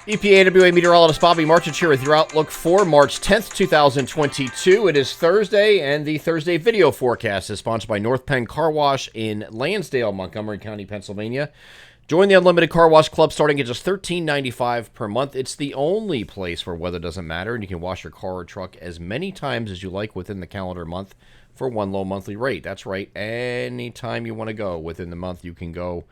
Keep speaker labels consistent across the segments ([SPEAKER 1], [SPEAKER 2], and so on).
[SPEAKER 1] EPAWA meteorologist Bobby Marchich here with your outlook for March 10th, 2022. It is Thursday, and the Thursday video forecast is sponsored by North Penn Car Wash in Lansdale, Montgomery County, Pennsylvania. Join the Unlimited Car Wash Club starting at just $13.95 per month. It's the only place where weather doesn't matter, and you can wash your car or truck as many times as you like within the calendar month for one low monthly rate. That's right, anytime you want to go within the month, you can go.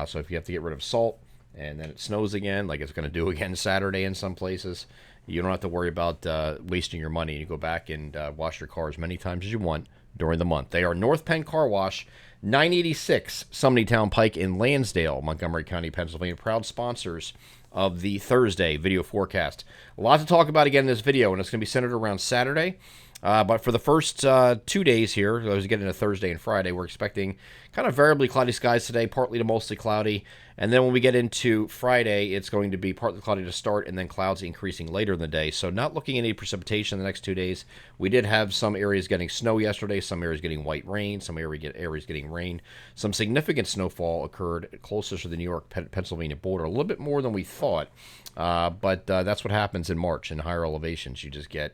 [SPEAKER 1] So if you have to get rid of salt, and then it snows again, like it's going to do again Saturday in some places, you don't have to worry about wasting your money. You go back and wash your car as many times as you want during the month. They are North Penn Car Wash, 986 Sumneytown Pike in Lansdale, Montgomery County, Pennsylvania. Proud sponsors of the Thursday video forecast. A lot to talk about again in this video, and it's going to be centered around Saturday. But for the first 2 days here, as we get into Thursday and Friday, we're expecting kind of variably cloudy skies today, partly to mostly cloudy. And then when we get into Friday, it's going to be partly cloudy to start and then clouds increasing later in the day. So not looking at any precipitation the next 2 days. We did have some areas getting snow yesterday, some areas getting white rain, some areas getting rain. Some significant snowfall occurred closer to the New York-Pennsylvania border, a little bit more than we thought. But that's what happens in March in higher elevations. You just get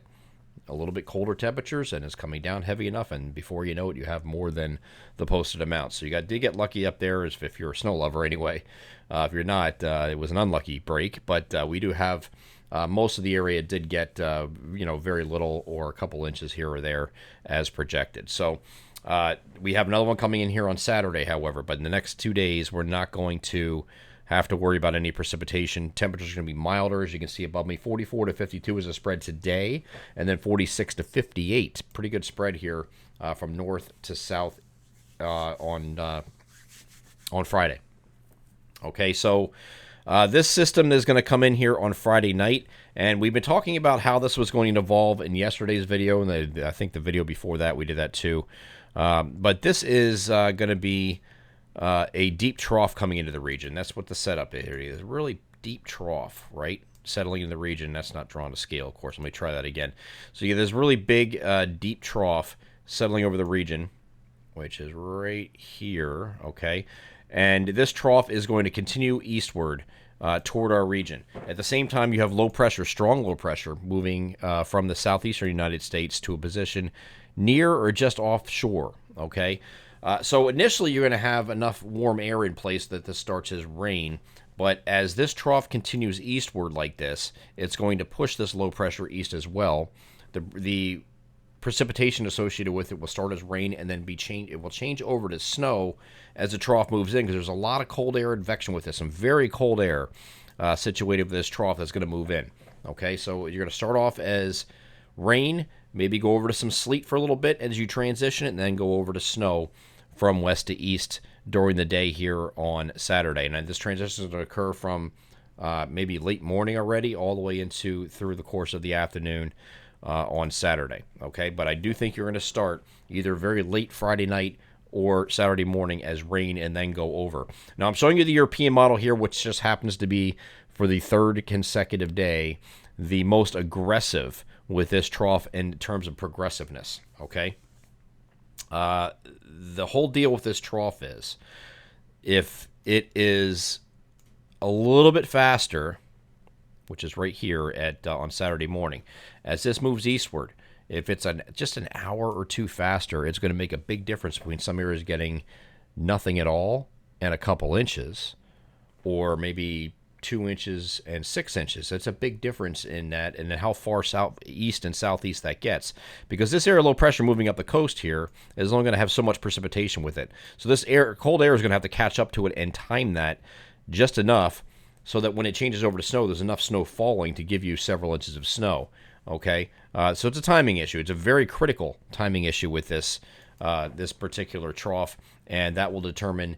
[SPEAKER 1] a little bit colder temperatures, and it's coming down heavy enough, and before you know it, you have more than the posted amount. So did get lucky up there, as if you're a snow lover anyway. If you're not, it was an unlucky break, but we do have most of the area did get very little or a couple inches here or there as projected. So we have another one coming in here on Saturday, however, but in the next 2 days, we're not going to have to worry about any precipitation. Temperatures are going to be milder, as you can see above me. 44 to 52 is a spread today, and then 46 to 58. Pretty good spread here from north to south on Friday. Okay, so this system is going to come in here on Friday night, and we've been talking about how this was going to evolve in yesterday's video, and I think the video before that we did that too. But this is going to be a deep trough coming into the region. That's what the setup here is. A really deep trough, right? Settling in the region. That's not drawn to scale, of course. Let me try that again. So you get this really big, deep trough settling over the region, which is right here, okay? And this trough is going to continue eastward toward our region. At the same time, you have low pressure, strong low pressure, moving from the southeastern United States to a position near or just offshore, okay? So initially, you're going to have enough warm air in place that this starts as rain. But as this trough continues eastward like this, it's going to push this low pressure east as well. The precipitation associated with it will start as rain and then it will change over to snow as the trough moves in, because there's a lot of cold air advection with this, some very cold air situated with this trough that's going to move in. Okay, so you're going to start off as rain, maybe go over to some sleet for a little bit as you transition it, and then go over to snow from west to east during the day here on Saturday. And this transition is going to occur from maybe late morning already all the way through the course of the afternoon on Saturday. Okay, but I do think you're going to start either very late Friday night or Saturday morning as rain and then go over. Now I'm showing you the European model here, which just happens to be for the third consecutive day the most aggressive with this trough in terms of progressiveness. Okay. The whole deal with this trough is, if it is a little bit faster, which is right here on Saturday morning, as this moves eastward, if it's just an hour or two faster, it's going to make a big difference between some areas getting nothing at all and a couple inches, or maybe 2 inches and 6 inches. That's a big difference in that, and then how far southeast and southeast that gets, because this area of low pressure moving up the coast here is only going to have so much precipitation with it. So this cold air is going to have to catch up to it and time that just enough so that when it changes over to snow, there's enough snow falling to give you several inches of snow. Okay, so it's a timing issue. It's a very critical timing issue with this particular trough, and that will determine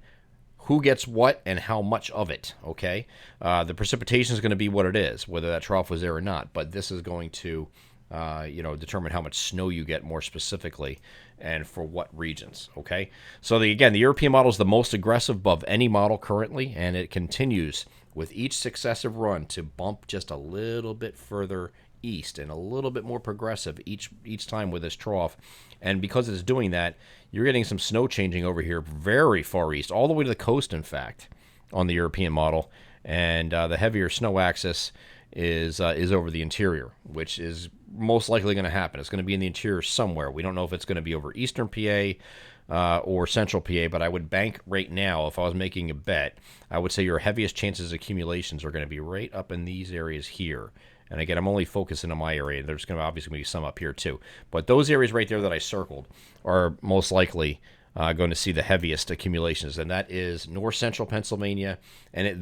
[SPEAKER 1] who gets what and how much of it, okay? The precipitation is going to be what it is, whether that trough was there or not, but this is going to, determine how much snow you get more specifically and for what regions, okay? So, again, the European model is the most aggressive above any model currently, and it continues with each successive run to bump just a little bit further east and a little bit more progressive each time with this trough. And because it's doing that, you're getting some snow changing over here very far east, all the way to the coast, in fact, on the European model. and the heavier snow axis is over the interior, which is most likely going to happen. It's going to be in the interior somewhere. We don't know if it's going to be over eastern PA or central PA, but I would bank right now, if I was making a bet, I would say your heaviest chances of accumulations are going to be right up in these areas here. And again, I'm only focusing on my area. There's going to obviously be some up here too. But those areas right there that I circled are most likely going to see the heaviest accumulations, and that is north central Pennsylvania, and at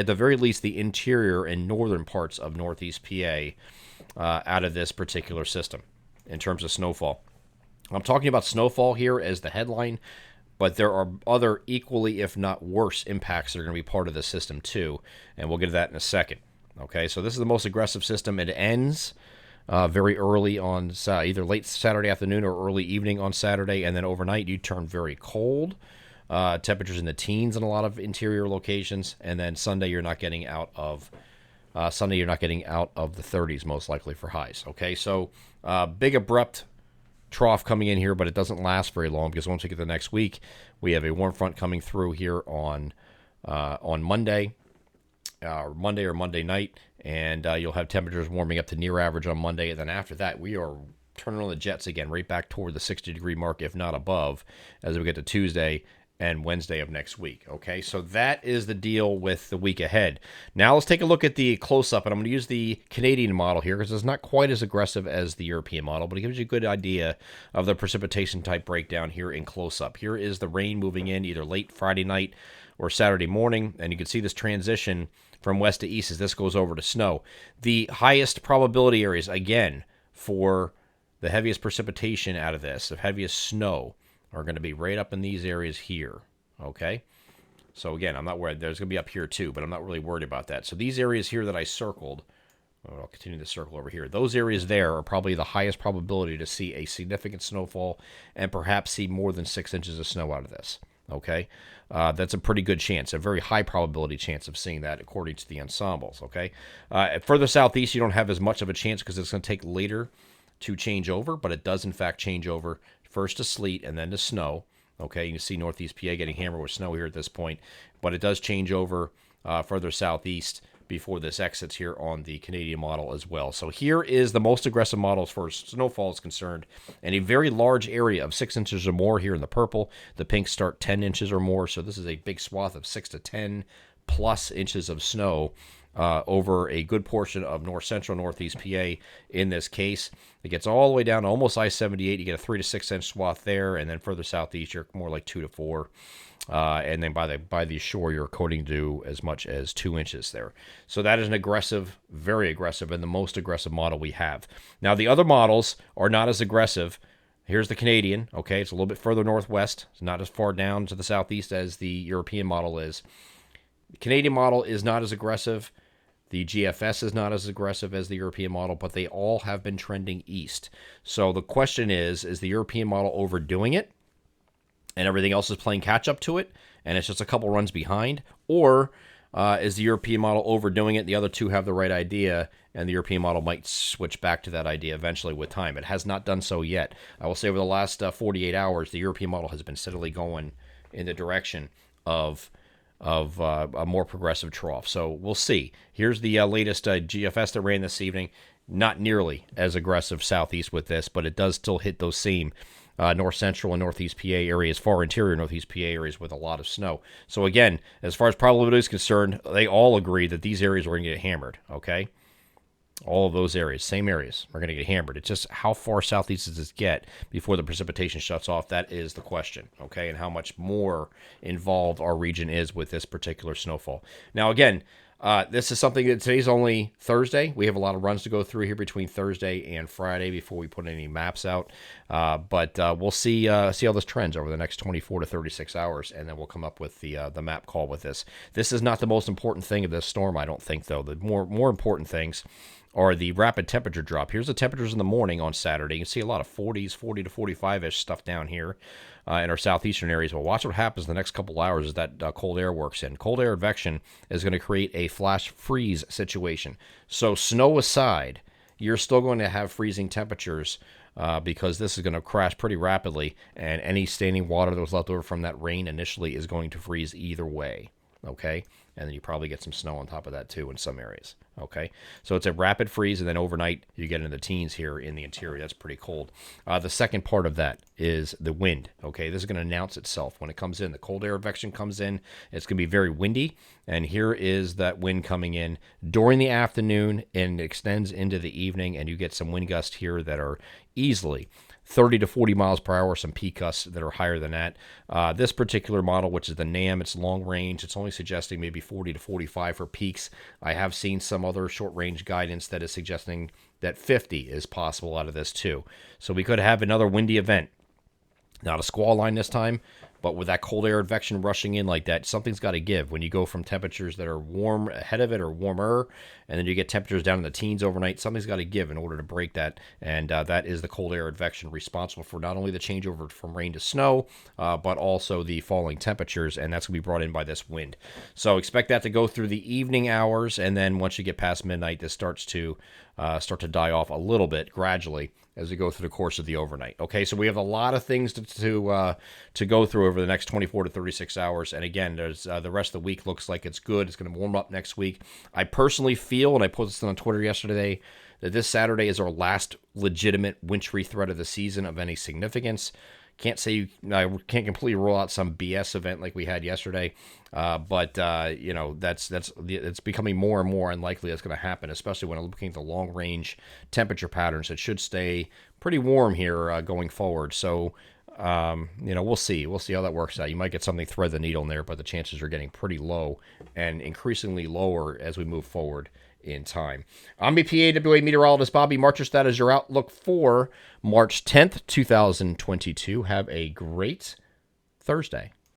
[SPEAKER 1] the very least the interior and northern parts of northeast PA out of this particular system in terms of snowfall. I'm talking about snowfall here as the headline, but there are other equally, if not worse, impacts that are going to be part of the system too, and we'll get to that in a second. Okay, so this is the most aggressive system. It ends very early on either late Saturday afternoon or early evening on Saturday, and then overnight you turn very cold. Temperatures in the teens in a lot of interior locations, and then Sunday you're not getting out of the 30s most likely for highs. Okay, so big abrupt trough coming in here, but it doesn't last very long because once we get to the next week, we have a warm front coming through here on Monday. Monday or Monday night, and you'll have temperatures warming up to near average on Monday, and then after that we are turning on the jets again right back toward the 60-degree mark, if not above, as we get to Tuesday and Wednesday of next week. Okay, so that is the deal with the week ahead. Now let's take a look at the close-up, and I'm going to use the Canadian model here because it's not quite as aggressive as the European model, but it gives you a good idea of the precipitation type breakdown here in close-up. Here is the rain moving in either late Friday night or Saturday morning, and you can see this transition from west to east as this goes over to snow. The highest probability areas, again, for the heaviest precipitation out of this, the heaviest snow, are going to be right up in these areas here, okay? So again, I'm not worried. There's going to be up here too, but I'm not really worried about that. So these areas here that I circled, I'll continue to circle over here. Those areas there are probably the highest probability to see a significant snowfall and perhaps see more than 6 inches of snow out of this, okay? That's a pretty good chance, a very high probability chance of seeing that according to the ensembles, okay? Further southeast, you don't have as much of a chance because it's going to take later to change over, but it does in fact change over first to sleet and then to snow, okay? You can see northeast PA getting hammered with snow here at this point, but it does change over further southeast before this exits here on the Canadian model as well. So here is the most aggressive model as far as snowfall is concerned, and a very large area of 6 inches or more here in the purple. The pinks start 10 inches or more, so this is a big swath of 6 to 10 plus inches of snow over a good portion of north central northeast PA in this case. It gets all the way down to almost I-78. You get a 3 to 6 inch swath there, and then further southeast you're more like 2 to 4. And then by the shore, you're coating to as much as 2 inches there. So that is an aggressive, very aggressive, and the most aggressive model we have. Now, the other models are not as aggressive. Here's the Canadian, okay? It's a little bit further northwest. It's not as far down to the southeast as the European model is. The Canadian model is not as aggressive. The GFS is not as aggressive as the European model, but they all have been trending east. So the question is the European model overdoing it? And everything else is playing catch-up to it, and it's just a couple runs behind? Or is the European model overdoing it, the other two have the right idea, and the European model might switch back to that idea eventually with time? It has not done so yet. I will say over the last 48 hours, the European model has been steadily going in the direction of a more progressive trough. So we'll see. Here's the latest GFS that ran this evening. Not nearly as aggressive southeast with this, but it does still hit those same north central and northeast PA areas, far interior northeast PA areas with a lot of snow. So again, as far as probability is concerned, they all agree that these areas are going to get hammered, okay? All of those areas, same areas, are going to get hammered. It's just how far southeast does this get before the precipitation shuts off? That is the question, okay? And how much more involved our region is with this particular snowfall. Now, again, this is something that today's only Thursday. We have a lot of runs to go through here between Thursday and Friday before we put any maps out. But we'll see how this trends over the next 24 to 36 hours, and then we'll come up with the map call with this. This is not the most important thing of this storm, I don't think, though. The more important things are the rapid temperature drop. Here's the temperatures in the morning on Saturday. You can see a lot of 40s, 40 to 45-ish stuff down here in our southeastern areas. Well, watch what happens the next couple hours as that cold air works in. Cold air advection is going to create a flash freeze situation. So snow aside, you're still going to have freezing temperatures because this is going to crash pretty rapidly, and any standing water that was left over from that rain initially is going to freeze either way. okay? And then you probably get some snow on top of that too in some areas, okay? So it's a rapid freeze, and then overnight you get into the teens here in the interior. That's pretty cold. The second part of that is the wind, okay? This is going to announce itself when it comes in. The cold air advection comes in. It's going to be very windy, and here is that wind coming in during the afternoon and extends into the evening, and you get some wind gusts here that are easily 30 to 40 miles per hour, some peak gusts that are higher than that. This particular model, which is the NAM, it's long range. It's only suggesting maybe 40 to 45 for peaks. I have seen some other short range guidance that is suggesting that 50 is possible out of this too. So we could have another windy event. Not a squall line this time, but with that cold air advection rushing in like that, something's got to give. When you go from temperatures that are warm ahead of it or warmer, and then you get temperatures down in the teens overnight, something's got to give in order to break that. And that is the cold air advection responsible for not only the changeover from rain to snow, but also the falling temperatures, and that's going to be brought in by this wind. So expect that to go through the evening hours, and then once you get past midnight, this starts to die off a little bit gradually as we go through the course of the overnight. Okay, so we have a lot of things to go through over the next 24 to 36 hours. And again, there's the rest of the week looks like it's good. It's going to warm up next week. I personally feel, and I posted this on Twitter yesterday, that this Saturday is our last legitimate wintry threat of the season of any significance. Can't say I can't completely rule out some BS event like we had yesterday, but it's becoming more and more unlikely that's going to happen, especially when looking at the long range temperature patterns. It should stay pretty warm here going forward. So we'll see how that works out. You might get something thread the needle in there, but the chances are getting pretty low and increasingly lower as we move forward in time. I'm EPAWA meteorologist Bobby Marchers. That is your outlook for March 10th, 2022. Have a great Thursday.